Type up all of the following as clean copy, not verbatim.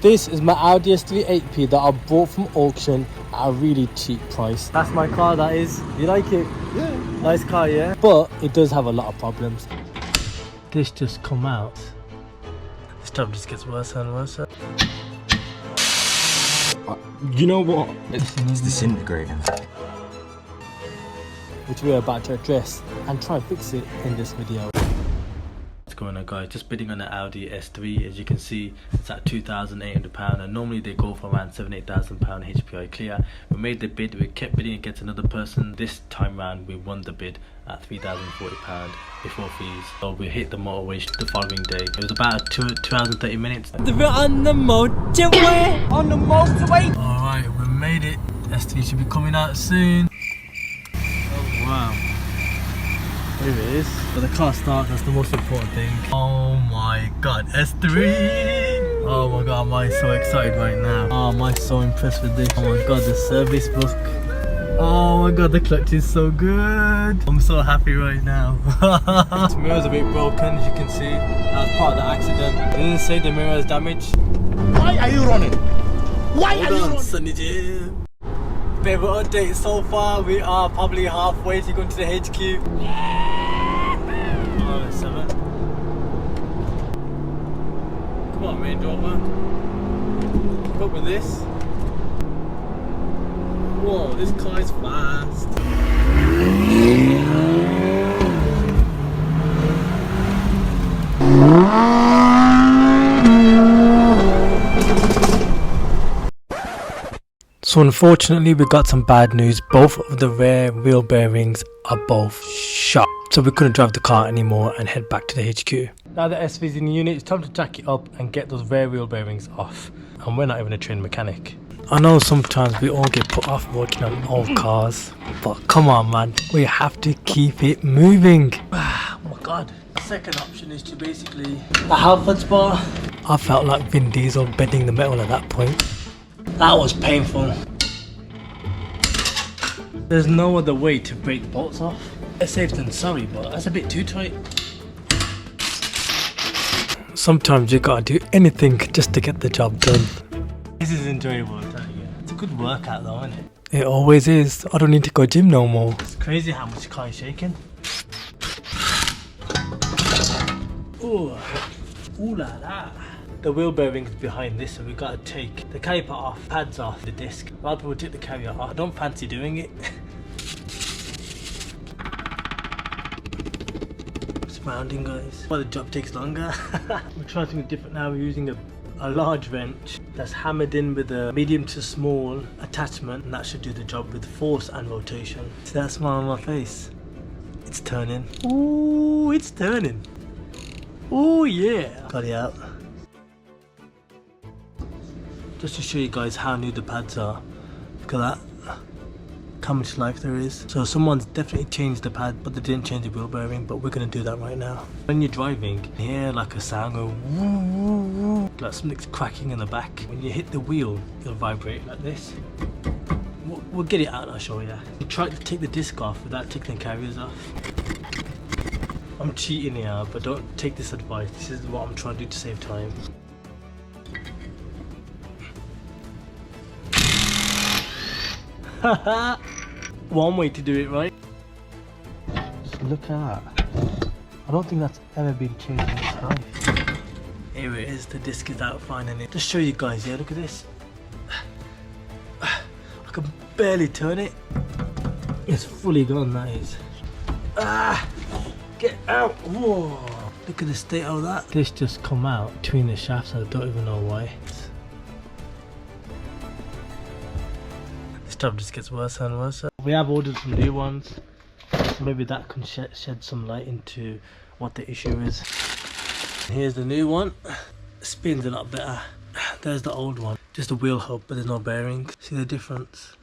This is my Audi S3 8P that I bought from auction at a really cheap price. That's my car, that is. You like it? Yeah. Nice car, yeah? But it does have a lot of problems. This just come out. This job just gets worse and worse. You know what? It's disintegrating. Which we're about to address and try and fix it in this video. What's going on, guys? Just bidding on an Audi S3. As you can see, it's at £2,800, and normally they go for around £7,000-8,000 HPI clear. We made the bid, we kept bidding against another person. This time round we won the bid at £3,040 before fees. So we hit the motorway the following day. It was about 2 hours and 30 minutes. We're on the motorway! On the motorway! Alright, we made it. S3 should be coming out soon. Oh wow. Here it is. So the car starts, that's the most important thing. Oh my god, S3! Oh my god, am I so excited right now. Oh, am I so impressed with this. Oh my god, the service book. Oh my god, the clutch is so good. I'm so happy right now. This mirror's a bit broken, as you can see. That was part of the accident. It didn't say the mirror is damaged. Why are you running? Why are you running? Sunny Jim. Favorite update so far, we are probably halfway to going to the HQ. Oh, 7. Come on, Range Rover. Keep up with this. Whoa, this car is fast. So unfortunately we got some bad news. Both of the rear wheel bearings are both shot. So we couldn't drive the car anymore and head back to the HQ. Now the SV's in the unit, it's time to jack it up and get those rear wheel bearings off. And we're not even a trained mechanic. I know sometimes we all get put off working on old cars, but come on man, we have to keep it moving. Oh my god. The second option is to basically the Halfords bar. I felt like Vin Diesel bending the metal at that point. That was painful. There's no other way to break the bolts off. It's safe than sorry, but that's a bit too tight. Sometimes you gotta do anything just to get the job done. This is enjoyable, I tell you. It's a good workout though, isn't it? It always is. I don't need to go gym no more. It's crazy how much the car is shaking. Ooh. Ooh la la. The wheel bearing is behind this, so we gotta take the caliper off, pads off, the disc. A lot of people take the carrier off. I don't fancy doing it. It's rounding, guys. Well, the job takes longer. We're trying something different now. We're using a large wrench that's hammered in with a medium to small attachment, and that should do the job with force and rotation. See that smile on my face? It's turning. Ooh, it's turning. Ooh, yeah. Got it out. Just to show you guys how new the pads are. Look at that. How much life there is. So someone's definitely changed the pad, but they didn't change the wheel bearing, but we're going to do that right now. When you're driving, you hear like a sound go woo woo woo, like something's cracking in the back. When you hit the wheel, it'll vibrate like this. We'll get it out and I'll show you. We tried to take the disc off without taking the carriers off. I'm cheating here, but don't take this advice. This is what I'm trying to do to save time. One way to do it, right? Just look at that. I don't think that's ever been changed in its life. Here it is, the disc is out finally. Just show you guys, yeah, look at this. I can barely turn it. It's fully gone, that is. Get out! Whoa! Look at the state of that. This just come out between the shafts, I don't even know why. Job just gets worse and worse. We have ordered some new ones, so maybe that can shed some light into what the issue is. Here's the new one. Spins a lot better. There's the old one, just a wheel hub, but there's no bearings. See the difference?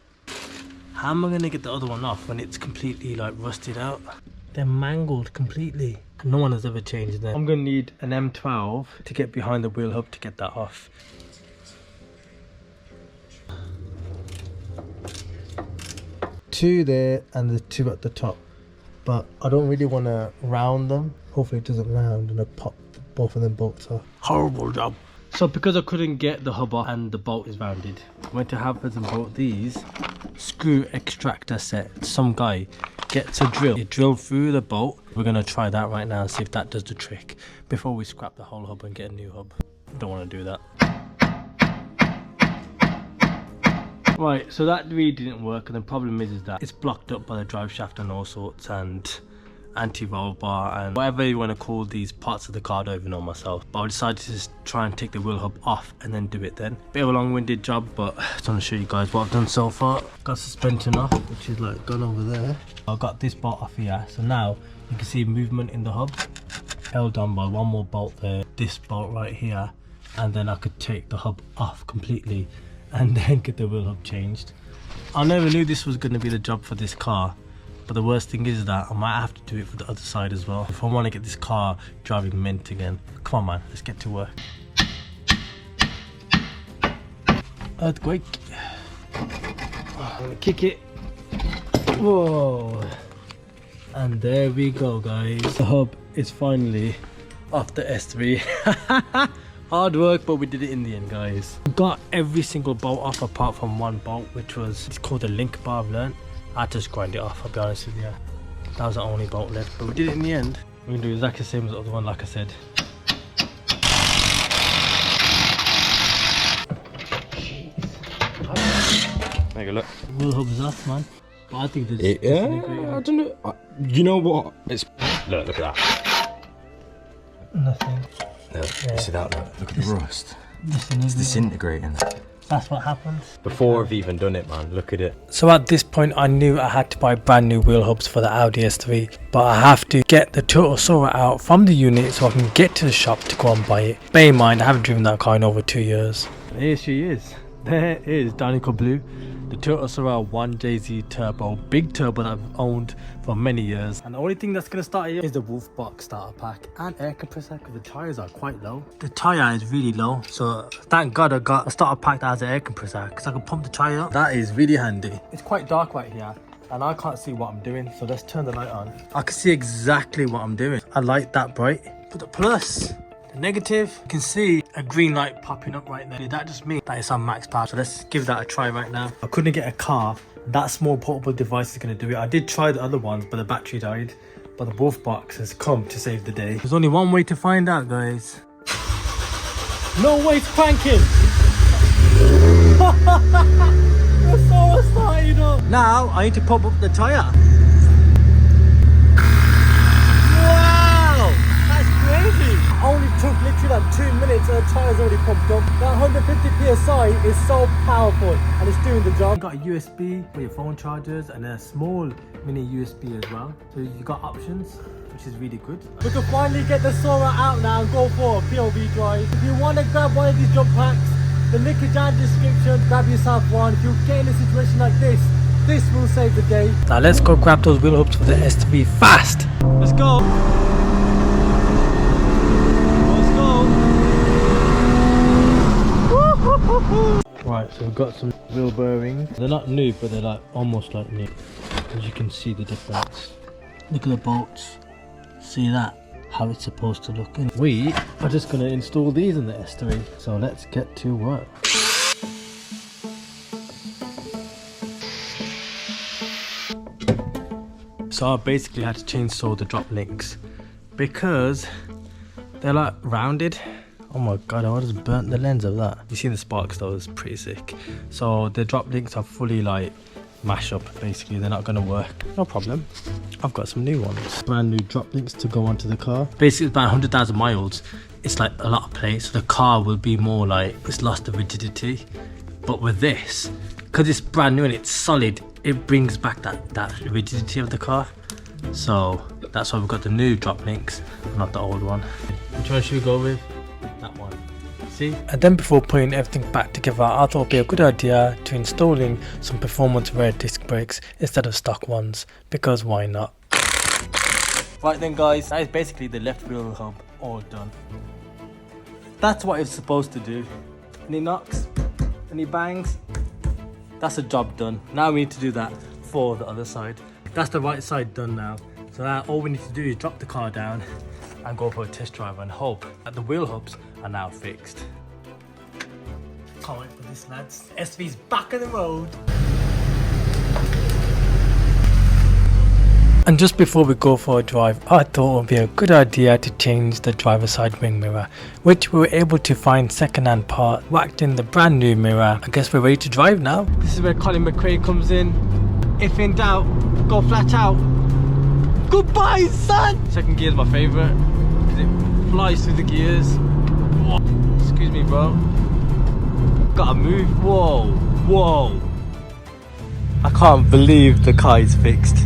How am I going to get the other one off when it's completely like rusted out? They're mangled completely. No one has ever changed them. I'm going to need an M12 to get behind the wheel hub to get that off. Two there and the two at the top, but I don't really want to round them. Hopefully it doesn't round and I pop both of them bolts off. Horrible job. So because I couldn't get the hub off and the bolt is rounded, I went to Hampers and bought these screw extractor set. Some guy gets a drill, it drilled through the bolt. We're gonna try that right now and see if that does the trick before we scrap the whole hub and get a new hub. Don't want to do that. Right, so that really didn't work, and the problem is that it's blocked up by the drive shaft and all sorts, and anti-roll bar and whatever you want to call these parts of the car. I don't even know myself, but I decided to just try and take the wheel hub off and then do it then. Bit of a long-winded job, but I just want to show you guys what I've done so far. Got suspension off, which is like gone over there. I've got this bolt off here, so now you can see movement in the hub held on by one more bolt there, this bolt right here, and then I could take the hub off completely and then get the wheel hub changed. I never knew this was going to be the job for this car, but the worst thing is that I might have to do it for the other side as well if I want to get this car driving mint again. Come on man, let's get to work. Earthquake. I'm gonna kick it. Whoa, and there we go guys, the hub is finally off the S3. Hard work, but we did it in the end guys. Got every single bolt off apart from one bolt, which was, it's called the link bar. I've learned I had to just grind it off, I'll be honest with you. That was the only bolt left, but we did it in the end. We're gonna do exactly the same as the other one, like I said. Take a look. Wheel hub's off man, but I think this I don't know. You know what? It's look at that. Nothing. Look, you see that? Look at the rust. Listen, It's disintegrating. that's what happens. Before I've even done it, man. Look at it. So at this point I knew I had to buy brand new wheel hubs for the Audi S3, but I have to get the Turtle out from the unit so I can get to the shop to go and buy it. Bear in mind I haven't driven that car in over 2 years. Here she is. There is Danica Blue, the Turtle 1JZ Turbo, big turbo that I've owned for many years. And the only thing that's going to start here is the Wolf Box starter pack and air compressor, because the tyres are quite low. The tyre is really low, so thank God I got a starter pack that has an air compressor, because I can pump the tyre up. That is really handy. It's quite dark right here and I can't see what I'm doing, so let's turn the light on. I can see exactly what I'm doing. I like that bright. But the plus, the negative, you can see a green light popping up right there. That just means that it's on max power. So let's give that a try right now. I couldn't get a car. That small portable device is going to do it. I did try the other ones, but the battery died. But the Wolf Box has come to save the day. There's only one way to find out, guys. No way it's cranking! It's so started up. Now I need to pump up the tyre. Only took literally like 2 minutes and the tyre's already pumped up. That 150 psi is so powerful and it's doing the job. Got a USB for your phone chargers and a small mini USB as well. So you got options, which is really good. We can finally get the Sora out now and go for a POV drive. If you want to grab one of these jump packs, the link is down in the description. Grab yourself one. If you get in a situation like this will save the day. Now let's go grab those wheel hubs for the S3 fast. Let's go. Right, so we've got some wheel bearings. They're not new, but they're like almost like new. As you can see the difference. Look at the bolts. See that? How it's supposed to look. And we are just going to install these in the S3. So let's get to work. So I basically had to chainsaw the drop links because they're like rounded. Oh my god, I just burnt the lens of that. You see the sparks though, it's pretty sick. So the drop links are fully like mashed up basically, they're not gonna work. No problem, I've got some new ones. Brand new drop links to go onto the car. Basically it's about 100,000 miles. It's like a lot of play, so the car will be more like, it's lost the rigidity. But with this, because it's brand new and it's solid, it brings back that rigidity of the car. So that's why we've got the new drop links, not the old one. Which one should we go with? That one. See? And then before putting everything back together, I thought it would be a good idea to installing some performance wear disc brakes instead of stock ones, because why not? Right then guys, that is basically the left wheel hub all done. That's what it's supposed to do. Any knocks? Any bangs? That's a job done. Now we need to do that for the other side. That's the right side done now. So now all we need to do is drop the car down and go for a test drive and hope that the wheel hubs are now fixed. Can't wait for this, lads. SV's back on the road. And just before we go for a drive, I thought it would be a good idea to change the driver's side wing mirror, which we were able to find second-hand part, whacked in the brand new mirror. I guess we're ready to drive now. This is where Colin McRae comes in. If in doubt, go flat out. Goodbye, son! Second gear is my favourite, because it flies through the gears. Whoa. Excuse me, bro. Gotta move. Whoa, whoa. I can't believe the car is fixed.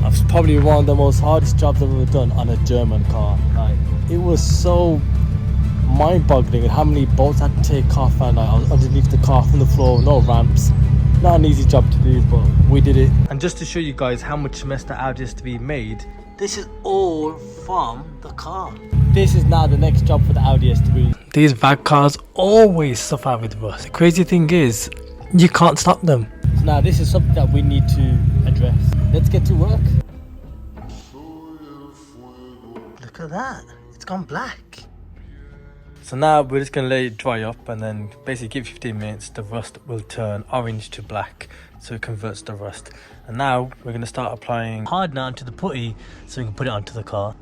It's probably one of the most hardest jobs I've ever done on a German car. Like, it was so mind-boggling at how many bolts I had to take off, and like, I was underneath the car from the floor, no ramps. Not an easy job to do, but we did it. And just to show you guys how much mess the Audi S3 made, this is all from the car. This is now the next job for the Audi S3. These VAG cars always suffer with rust. The crazy thing is, you can't stop them. So now this is something that we need to address. Let's get to work. Look at that, it's gone black. So now we're just gonna let it dry up, and then basically give 15 minutes, the rust will turn orange to black, so it converts the rust. And now we're gonna start applying hardener onto the putty so we can put it onto the car.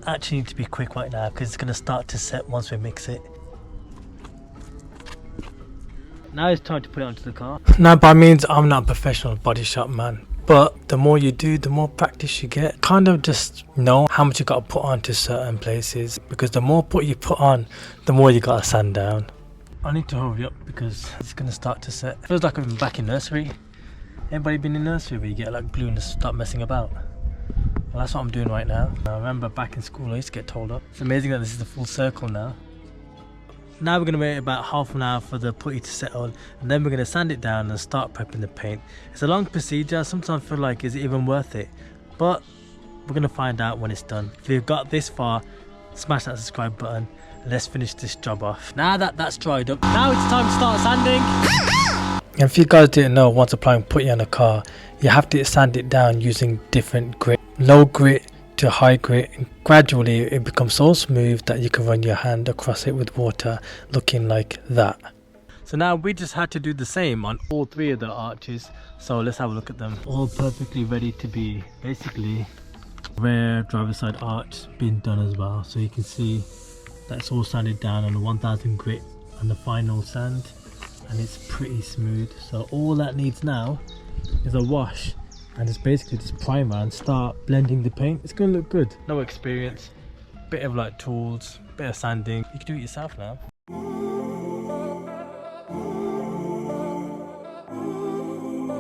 Actually need to be quick right now because it's gonna start to set once we mix it. Now it's time to put it onto the car. Now by means I'm not a professional body shop man, but the more you do, the more practice you get. Kind of just know how much you got to put onto certain places, because the more put you put on, the more you got to sand down. I need to hurry up because it's going to start to set. Feels like I've been back in nursery. Anybody been in nursery where you get like glue and just start messing about? Well, that's what I'm doing right now. I remember back in school I used to get told up. It's amazing that this is a full circle now. Now we're going to wait about half an hour for the putty to settle, and then we're going to sand it down and start prepping the paint. It's a long procedure. Sometimes I feel like, is it even worth it? But we're going to find out when it's done. If you've got this far, smash that subscribe button and let's finish this job off. Now that that's dried up, now it's time to start sanding. And if you guys didn't know, once applying putty on a car, you have to sand it down using different grit. Low grit to high grit, and gradually it becomes so smooth that you can run your hand across it with water, looking like that. So now we just had to do the same on all three of the arches, so let's have a look at them. All perfectly ready to be basically rear driver's side arch being done as well. So you can see that's all sanded down on the 1000 grit and the final sand, and it's pretty smooth. So all that needs now is a wash, and it's basically just primer and start blending the paint. It's gonna look good. No experience, bit of like tools, bit of sanding. You can do it yourself now.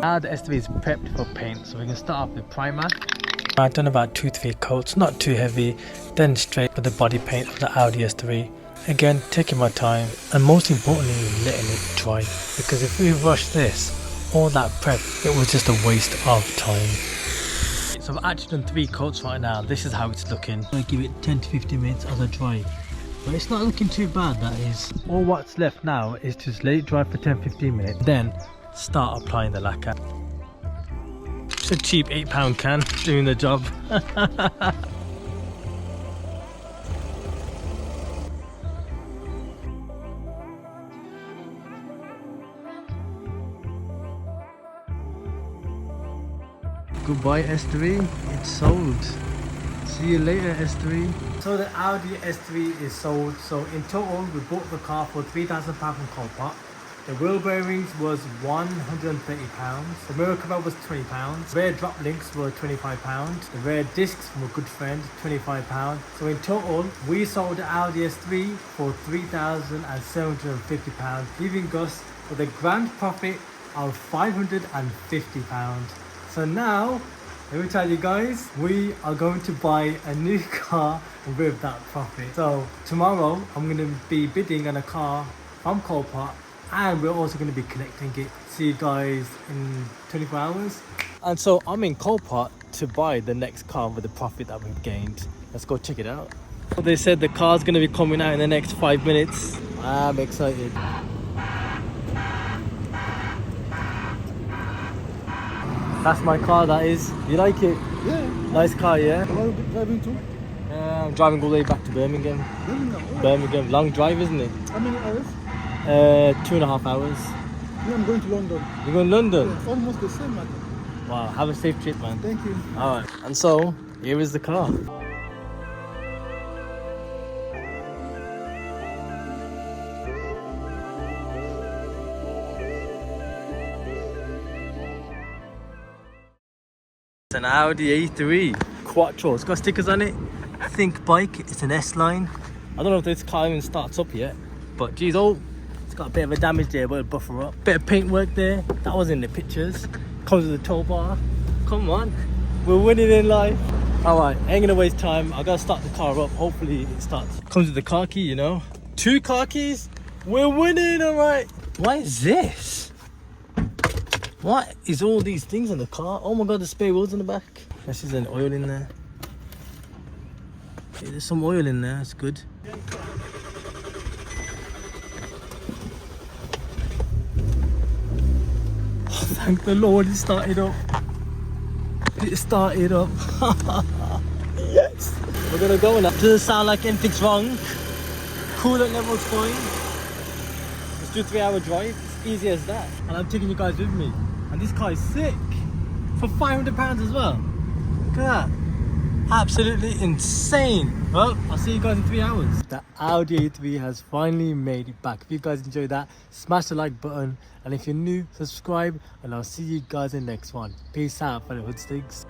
Now the S3 is prepped for paint, so we can start off with primer. I've done about 2-3 coats, not too heavy, then straight with the body paint of the Audi S3. Again, taking my time, and most importantly letting it dry, because if we rush this, all that prep, it was just a waste of time. So I've actually done 3 coats right now. This is how it's looking. I'm going to give it 10 to 15 minutes as I dry. But it's not looking too bad, that is. All what's left now is to just let it dry for 10-15 minutes, then start applying the lacquer. It's a cheap £8 can doing the job. Goodbye S3, it's sold. See you later S3. So the Audi S3 is sold. So in total we bought the car for £3,000 from Colpot. The wheel bearings was £130. The mirror cover was £20. Rear drop links were £25. The rear discs from a good friend, £25. So in total we sold the Audi S3 for £3,750, leaving us with a grand profit of £550. So now, let me tell you guys, we are going to buy a new car with that profit. So tomorrow, I'm going to be bidding on a car from Colpot, and we're also going to be collecting it. See you guys in 24 hours. And so I'm in Colpot to buy the next car with the profit that we've gained. Let's go check it out. They said the car's going to be coming out in the next 5 minutes. I'm excited. That's my car, that is. You like it? Yeah. Nice car, yeah? Where are you driving to? I'm driving all the way back to Birmingham. Birmingham. Oh. Birmingham, long drive, isn't it? How many hours? 2.5 hours. Yeah, I'm going to London. You're going to London? Yeah, almost the same, I think. Wow, have a safe trip, man. Thank you. Alright, and so, here is the car. It's an Audi A3 Quattro. It's got stickers on it. Think bike. It's an S-line. I don't know if this car even starts up yet, but geez, oh, it's got a bit of a damage there, but it'll buffer up. Bit of paint work there. That was in the pictures. Comes with a tow bar. Come on, we're winning in life. All right, ain't gonna waste time. I gotta start the car up. Hopefully it starts. Comes with the car key, you know. 2 car keys. We're winning, all right. What is this? What is all these things in the car? Oh my god, there's spare wheels in the back. This is an oil in there. Okay, there's some oil in there, that's good. Oh, thank the Lord it started up. It started up. Yes! We're gonna go now. Doesn't sound like anything's wrong. Coolant level's fine. Let's do a 3-hour drive. It's easy as that. And I'm taking you guys with me. And this car is sick. For £500 as well. Look at that. Absolutely insane. Well, I'll see you guys in 3 hours. The Audi A3 has finally made it back. If you guys enjoyed that, smash the like button. And if you're new, subscribe. And I'll see you guys in the next one. Peace out, fellow hoodstigs.